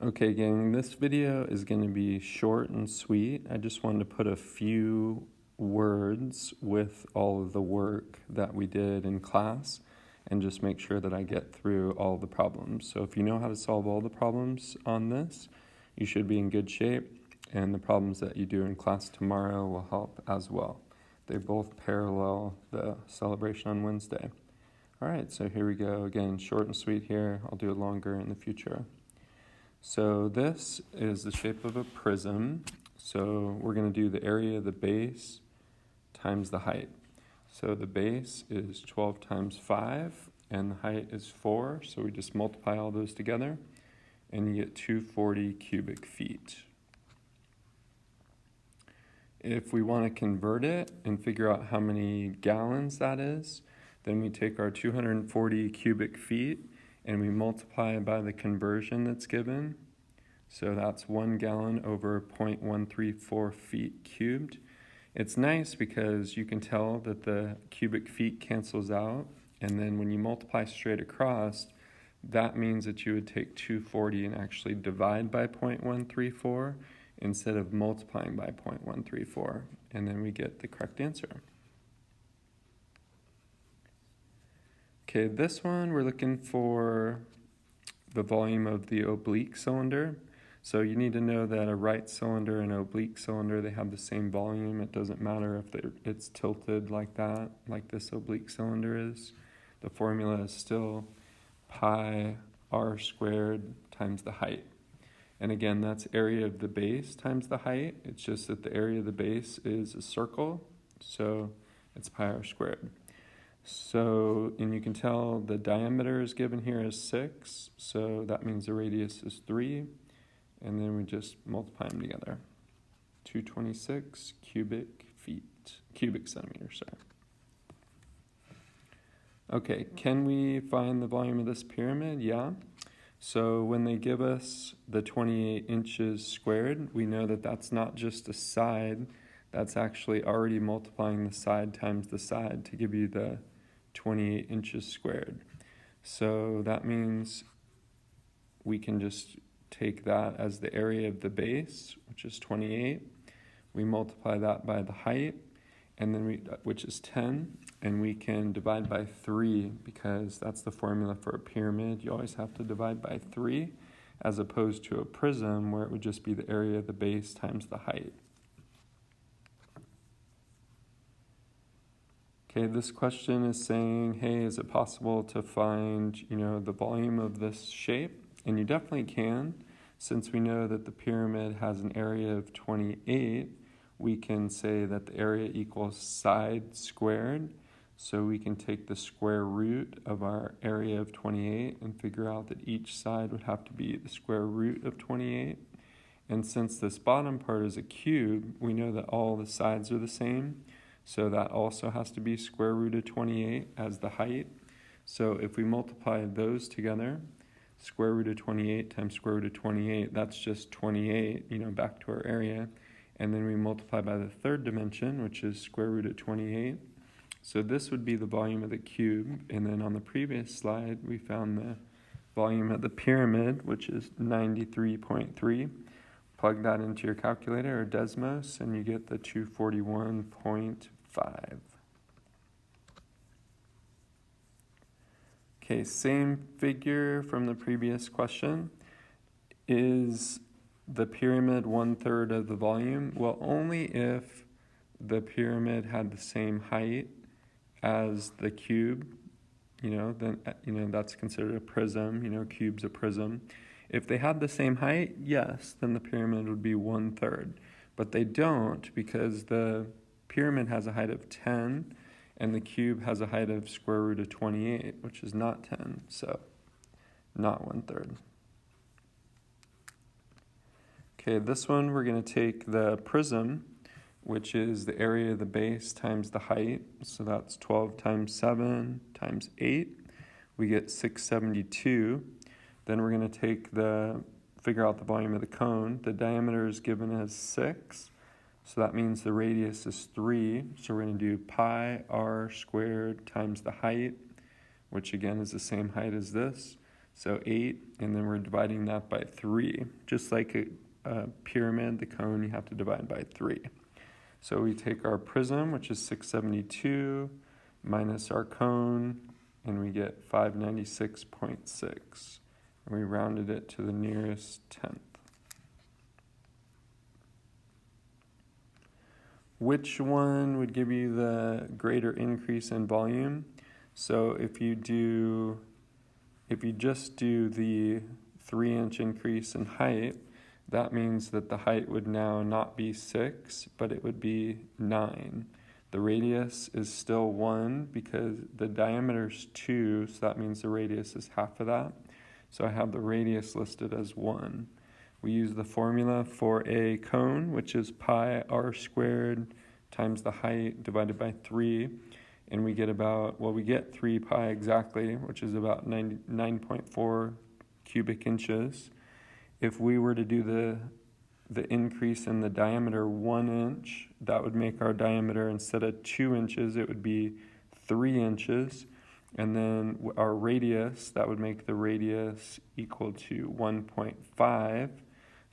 Okay, gang, this video is going to be short and sweet. I just wanted to put a few words with all of the work that we did in class and just make sure that I get through all the problems. So if you know how to solve all the problems on this, you should be in good shape, and the problems that you do in class tomorrow will help as well. They both parallel the celebration on Wednesday. All right, so here we go. Again, short and sweet here. I'll do it longer in the future. So this is the shape of a prism. So we're going to do the area of the base times the height. So the base is 12 times 5, and the height is 4. So we just multiply all those together, and you get 240 cubic feet. If we want to convert it and figure out how many gallons that is, then we take our 240 cubic feet and we multiply by the conversion that's given. So that's 1 gallon over 0.134 feet cubed. It's nice because you can tell that the cubic feet cancels out, and then when you multiply straight across, that means that you would take 240 and actually divide by 0.134 instead of multiplying by 0.134, and then we get the correct answer. Okay, this one we're looking for the volume of the oblique cylinder. So you need to know that a right cylinder and an oblique cylinder, they have the same volume. It doesn't matter if it's tilted like that, like this oblique cylinder is. The formula is still pi r squared times the height. And again, that's area of the base times the height. It's just that the area of the base is a circle, so it's pi r squared. So, and you can tell the diameter is given here as 6, so that means the radius is 3, and then we just multiply them together. 226 cubic centimeters, sorry. Okay, can we find the volume of this pyramid? Yeah. So when they give us the 28 inches squared, we know that that's not just a side, that's actually already multiplying the side times the side to give you the 28 inches squared. So that means we can just take that as the area of the base, which is 28. We multiply that by the height, and then which is 10, and we can divide by 3 because that's the formula for a pyramid. You always have to divide by 3, as opposed to a prism where it would just be the area of the base times the height. Okay, this question is saying, hey, is it possible to find, the volume of this shape? And you definitely can. Since we know that the pyramid has an area of 28, we can say that the area equals side squared. So we can take the square root of our area of 28 and figure out that each side would have to be the square root of 28. And since this bottom part is a cube, we know that all the sides are the same. So that also has to be square root of 28 as the height. So if we multiply those together, square root of 28 times square root of 28, that's just 28, back to our area. And then we multiply by the third dimension, which is square root of 28. So this would be the volume of the cube. And then on the previous slide, we found the volume of the pyramid, which is 93.3. Plug that into your calculator or Desmos, and you get the 241.5. Okay, same figure from the previous question. Is the pyramid 1/3 of the volume? Well, only if the pyramid had the same height as the cube, then that's considered a prism. Cube's a prism. If they had the same height, yes, then the pyramid would be 1/3. But they don't, because the pyramid has a height of 10 and the cube has a height of square root of 28, which is not 10, so not 1/3. Okay, this one we're going to take the prism, which is the area of the base times the height. So that's 12 times 7 times 8. We get 672. Then we're going to figure out the volume of the cone. The diameter is given as 6, so that means the radius is 3. So we're going to do pi r squared times the height, which again is the same height as this. So 8, and then we're dividing that by 3. Just like a pyramid, the cone, you have to divide by 3. So we take our prism, which is 672, minus our cone, and we get 596.6. And we rounded it to the nearest tenth. Which one would give you the greater increase in volume? So if you just do the 3-inch increase in height, that means that the height would now not be 6, but it would be 9. The radius is still 1 because the diameter is 2, so that means the radius is half of that. So I have the radius listed as 1. We use the formula for a cone, which is pi r squared times the height divided by 3. And we get we get 3 pi exactly, which is about 9.4 cubic inches. If we were to do the increase in the diameter 1 inch, that would make our diameter, instead of 2 inches, it would be 3 inches. And then our radius, that would make the radius equal to 1.5.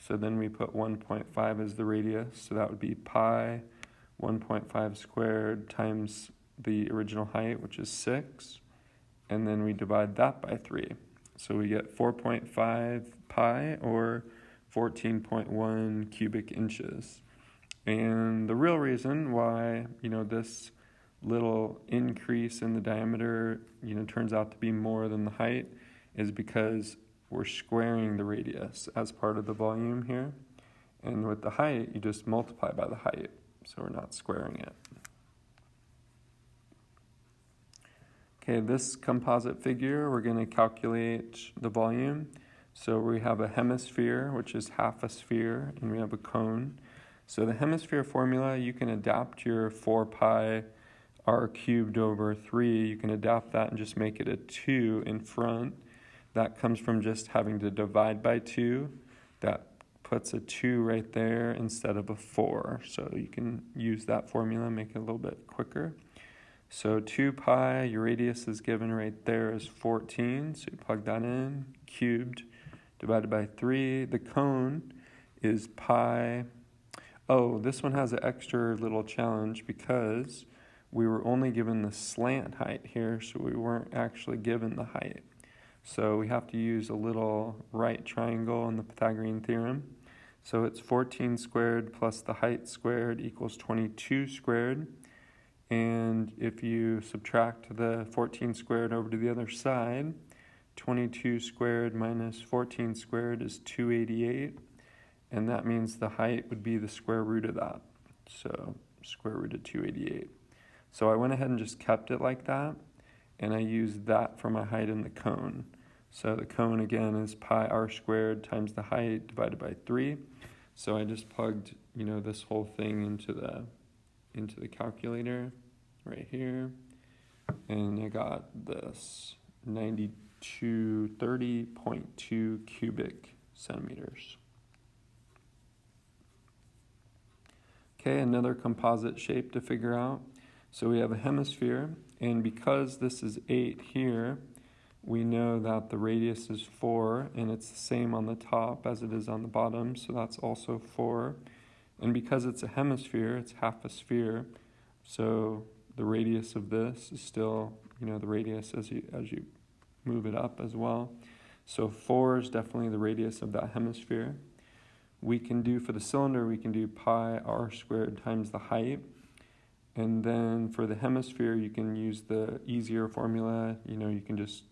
So then we put 1.5 as the radius. So that would be pi 1.5 squared times the original height, which is 6. And then we divide that by 3. So we get 4.5 pi, or 14.1 cubic inches. And the real reason why, this little increase in the diameter, turns out to be more than the height is because we're squaring the radius as part of the volume here. And with the height, you just multiply by the height, so we're not squaring it. Okay, this composite figure, we're going to calculate the volume. So we have a hemisphere, which is half a sphere, and we have a cone. So the hemisphere formula, you can adapt your 4 pi r cubed over 3. You can adapt that and just make it a 2 in front. That comes from just having to divide by 2. That puts a 2 right there instead of a 4. So you can use that formula, make it a little bit quicker. So 2 pi, your radius is given right there as 14. So you plug that in, cubed, divided by 3. The cone is pi. Oh, this one has an extra little challenge because we were only given the slant height here, so we weren't actually given the height. So we have to use a little right triangle in the Pythagorean theorem. So it's 14 squared plus the height squared equals 22 squared. And if you subtract the 14 squared over to the other side, 22 squared minus 14 squared is 288. And that means the height would be the square root of that. So square root of 288. So I went ahead and just kept it like that. And I used that for my height in the cone. So the cone again is pi r squared times the height divided by 3. So I just plugged, this whole thing into the calculator right here, and I got this 9230.2 cubic centimeters. Okay, another composite shape to figure out. So we have a hemisphere, and because this is 8 here, we know that the radius is 4, and it's the same on the top as it is on the bottom, so that's also 4. And because it's a hemisphere, it's half a sphere, so the radius of this is still, the radius as you move it up as well. So 4 is definitely the radius of that hemisphere. We can do, for the cylinder, we can do pi r squared times the height. And then for the hemisphere, you can use the easier formula. You can just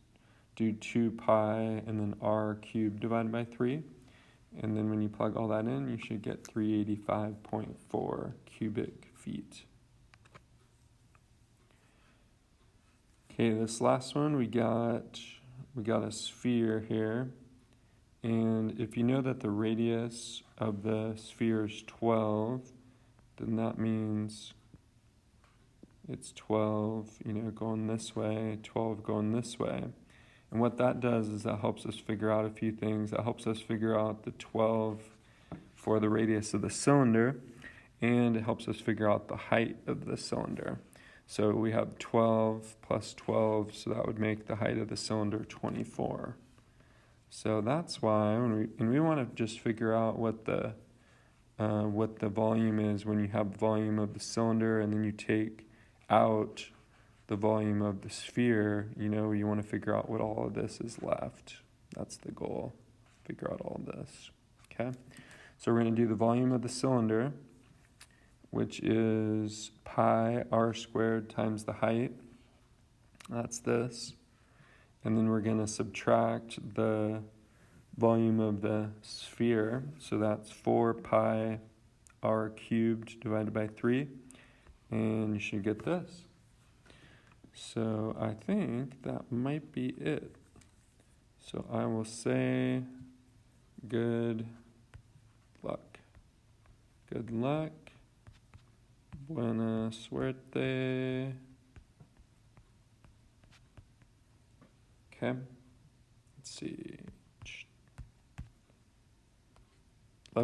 do 2 pi and then r cubed divided by 3. And then when you plug all that in, you should get 385.4 cubic feet. Okay, this last one, we got a sphere here. And if you know that the radius of the sphere is 12, then that means it's 12, going this way, 12 going this way. And what that does is that helps us figure out a few things. That helps us figure out the 12 for the radius of the cylinder, and it helps us figure out the height of the cylinder. So we have 12 plus 12, so that would make the height of the cylinder 24. So that's why when we want to just figure out what the volume is when you have the volume of the cylinder and then you take out the volume of the sphere, you want to figure out what all of this is left. That's the goal, figure out all of this, okay? So we're going to do the volume of the cylinder, which is pi r squared times the height. That's this. And then we're going to subtract the volume of the sphere. So that's 4 pi r cubed divided by 3. And you should get this. So I think that might be it. So I will say good luck. Good luck. Buena suerte. Okay. Let's see.